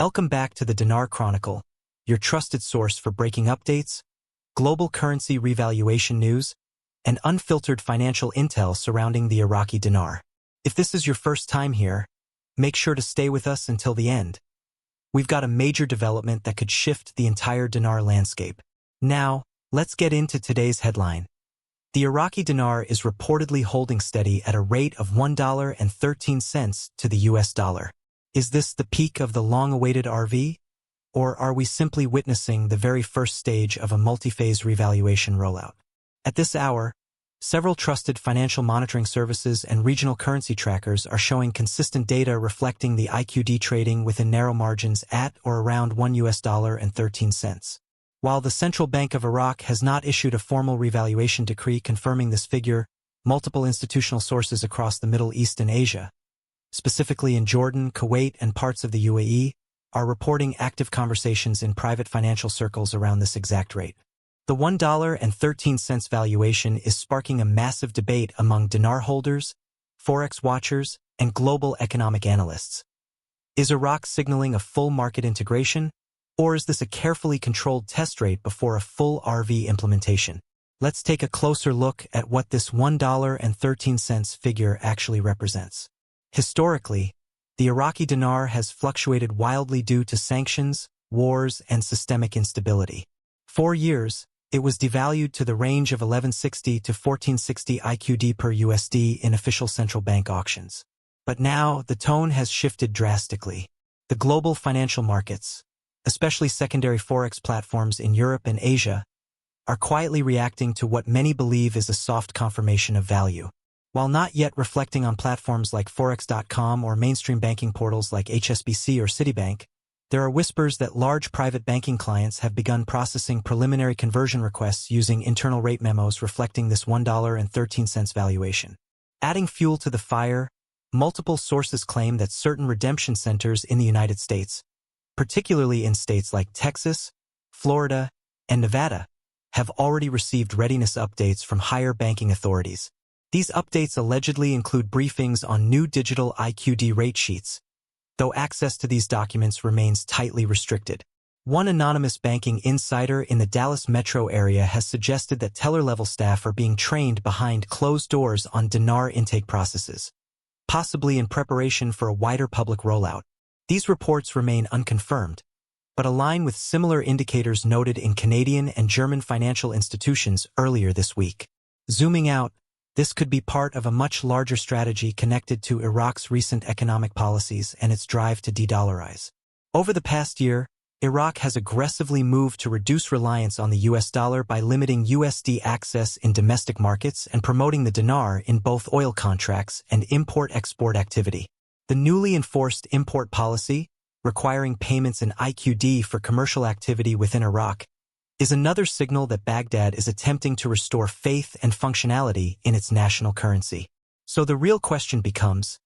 Welcome back to the Dinar Chronicle, your trusted source for breaking updates, global currency revaluation news, and unfiltered financial intel surrounding the Iraqi dinar. If this is your first time here, make sure to stay with us until the end. We've got a major development that could shift the entire dinar landscape. Now, let's get into today's headline. The Iraqi dinar is reportedly holding steady at a rate of $1.13 to the US dollar. Is this the peak of the long-awaited RV? Or are we simply witnessing the very first stage of a multi-phase revaluation rollout? At this hour, several trusted financial monitoring services and regional currency trackers are showing consistent data reflecting the IQD trading within narrow margins at or around $1.13. While the Central Bank of Iraq has not issued a formal revaluation decree confirming this figure, multiple institutional sources across the Middle East and Asia, specifically in Jordan, Kuwait, and parts of the UAE, are reporting active conversations in private financial circles around this exact rate. The $1.13 valuation is sparking a massive debate among dinar holders, Forex watchers, and global economic analysts. Is Iraq signaling a full market integration, or is this a carefully controlled test rate before a full RV implementation? Let's take a closer look at what this $1.13 figure actually represents. Historically, the Iraqi dinar has fluctuated wildly due to sanctions, wars, and systemic instability. For years, it was devalued to the range of 1160 to 1460 IQD per USD in official central bank auctions. But now, the tone has shifted drastically. The global financial markets, especially secondary Forex platforms in Europe and Asia, are quietly reacting to what many believe is a soft confirmation of value. While not yet reflecting on platforms like Forex.com or mainstream banking portals like HSBC or Citibank, there are whispers that large private banking clients have begun processing preliminary conversion requests using internal rate memos reflecting this $1.13 valuation. Adding fuel to the fire, multiple sources claim that certain redemption centers in the United States, particularly in states like Texas, Florida, and Nevada, have already received readiness updates from higher banking authorities. These updates allegedly include briefings on new digital IQD rate sheets, though access to these documents remains tightly restricted. One anonymous banking insider in the Dallas metro area has suggested that teller-level staff are being trained behind closed doors on dinar intake processes, possibly in preparation for a wider public rollout. These reports remain unconfirmed, but align with similar indicators noted in Canadian and German financial institutions earlier this week. Zooming out, this could be part of a much larger strategy connected to Iraq's recent economic policies and its drive to de-dollarize. Over the past year, Iraq has aggressively moved to reduce reliance on the US dollar by limiting USD access in domestic markets and promoting the dinar in both oil contracts and import-export activity. The newly enforced import policy, requiring payments in IQD for commercial activity within Iraq, is another signal that Baghdad is attempting to restore faith and functionality in its national currency. So the real question becomes,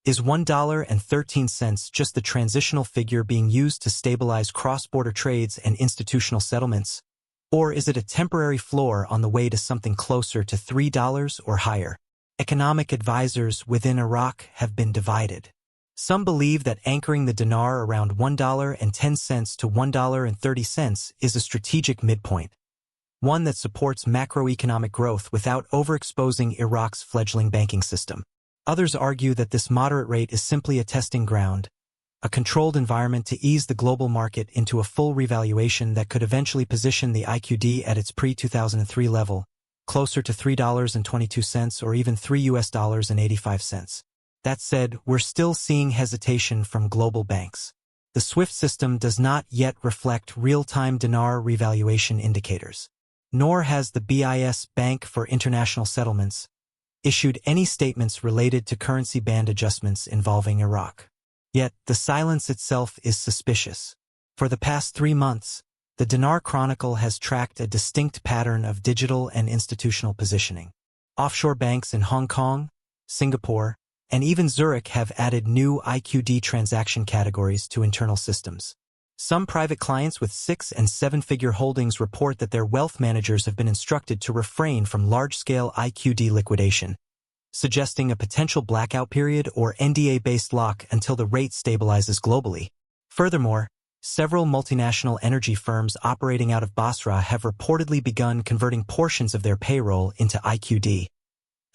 is $1.13 just the transitional figure being used to stabilize cross-border trades and institutional settlements? Or is it a temporary floor on the way to something closer to $3 or higher? Economic advisors within Iraq have been divided. Some believe that anchoring the dinar around $1.10 to $1.30 is a strategic midpoint, one that supports macroeconomic growth without overexposing Iraq's fledgling banking system. Others argue that this moderate rate is simply a testing ground, a controlled environment to ease the global market into a full revaluation that could eventually position the IQD at its pre-2003 level, closer to $3.22 or even $3.85. That said, we're still seeing hesitation from global banks. The SWIFT system does not yet reflect real-time dinar revaluation indicators, nor has the BIS Bank for International Settlements issued any statements related to currency band adjustments involving Iraq. Yet, the silence itself is suspicious. For the past 3 months, the Dinar Chronicle has tracked a distinct pattern of digital and institutional positioning. Offshore banks in Hong Kong, Singapore, and even Zurich have added new IQD transaction categories to internal systems. Some private clients with 6- and 7-figure holdings report that their wealth managers have been instructed to refrain from large-scale IQD liquidation, suggesting a potential blackout period or NDA-based lock until the rate stabilizes globally. Furthermore, several multinational energy firms operating out of Basra have reportedly begun converting portions of their payroll into IQD,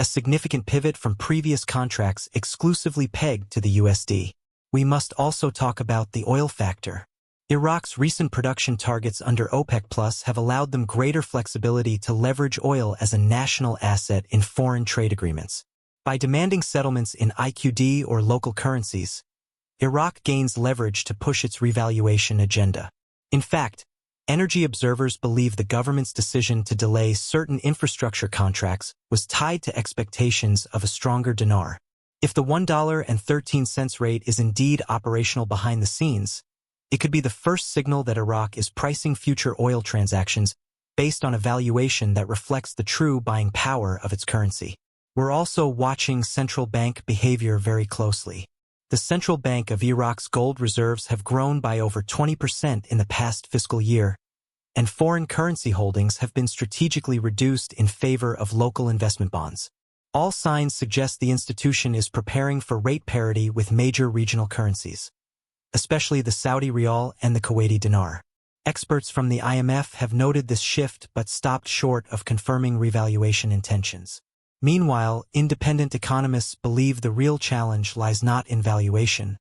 a significant pivot from previous contracts exclusively pegged to the USD. We must also talk about the oil factor. Iraq's recent production targets under OPEC Plus have allowed them greater flexibility to leverage oil as a national asset in foreign trade agreements. By demanding settlements in IQD or local currencies, Iraq gains leverage to push its revaluation agenda. In fact, energy observers believe the government's decision to delay certain infrastructure contracts was tied to expectations of a stronger dinar. If the $1.13 rate is indeed operational behind the scenes, it could be the first signal that Iraq is pricing future oil transactions based on a valuation that reflects the true buying power of its currency. We're also watching central bank behavior very closely. The Central Bank of Iraq's gold reserves have grown by over 20% in the past fiscal year, and foreign currency holdings have been strategically reduced in favor of local investment bonds. All signs suggest the institution is preparing for rate parity with major regional currencies, especially the Saudi riyal and the Kuwaiti dinar. Experts from the IMF have noted this shift but stopped short of confirming revaluation intentions. Meanwhile, independent economists believe the real challenge lies not in valuation,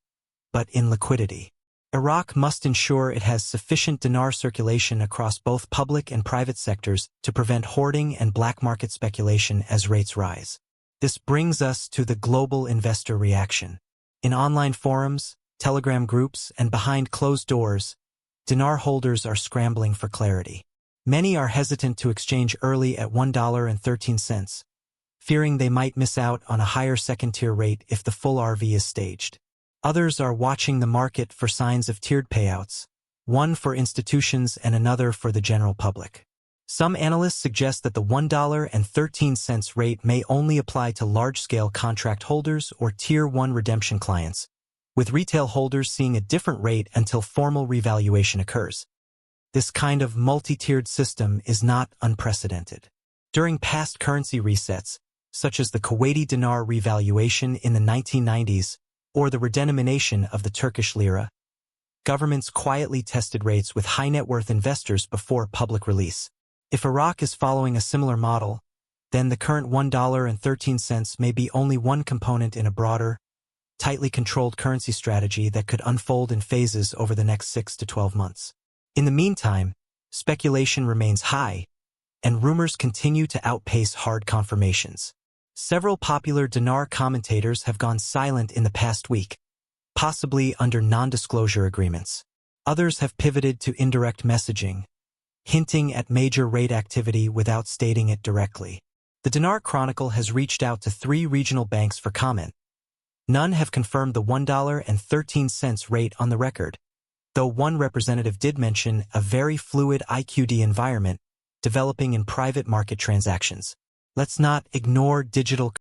but in liquidity. Iraq must ensure it has sufficient dinar circulation across both public and private sectors to prevent hoarding and black market speculation as rates rise. This brings us to the global investor reaction. In online forums, Telegram groups, and behind closed doors, dinar holders are scrambling for clarity. Many are hesitant to exchange early at $1.13, fearing they might miss out on a higher second-tier rate if the full RV is staged. Others are watching the market for signs of tiered payouts, one for institutions and another for the general public. Some analysts suggest that the $1.13 rate may only apply to large-scale contract holders or Tier 1 redemption clients, with retail holders seeing a different rate until formal revaluation occurs. This kind of multi-tiered system is not unprecedented. During past currency resets, such as the Kuwaiti dinar revaluation in the 1990s or the redenomination of the Turkish lira, governments quietly tested rates with high-net-worth investors before public release. If Iraq is following a similar model, then the current $1.13 may be only one component in a broader, tightly controlled currency strategy that could unfold in phases over the next 6 to 12 months. In the meantime, speculation remains high, and rumors continue to outpace hard confirmations. Several popular dinar commentators have gone silent in the past week, possibly under non-disclosure agreements. Others have pivoted to indirect messaging, hinting at major rate activity without stating it directly. The Dinar Chronicle has reached out to 3 regional banks for comment. None have confirmed the $1.13 rate on the record, though one representative did mention a very fluid IQD environment developing in private market transactions. Let's not ignore digital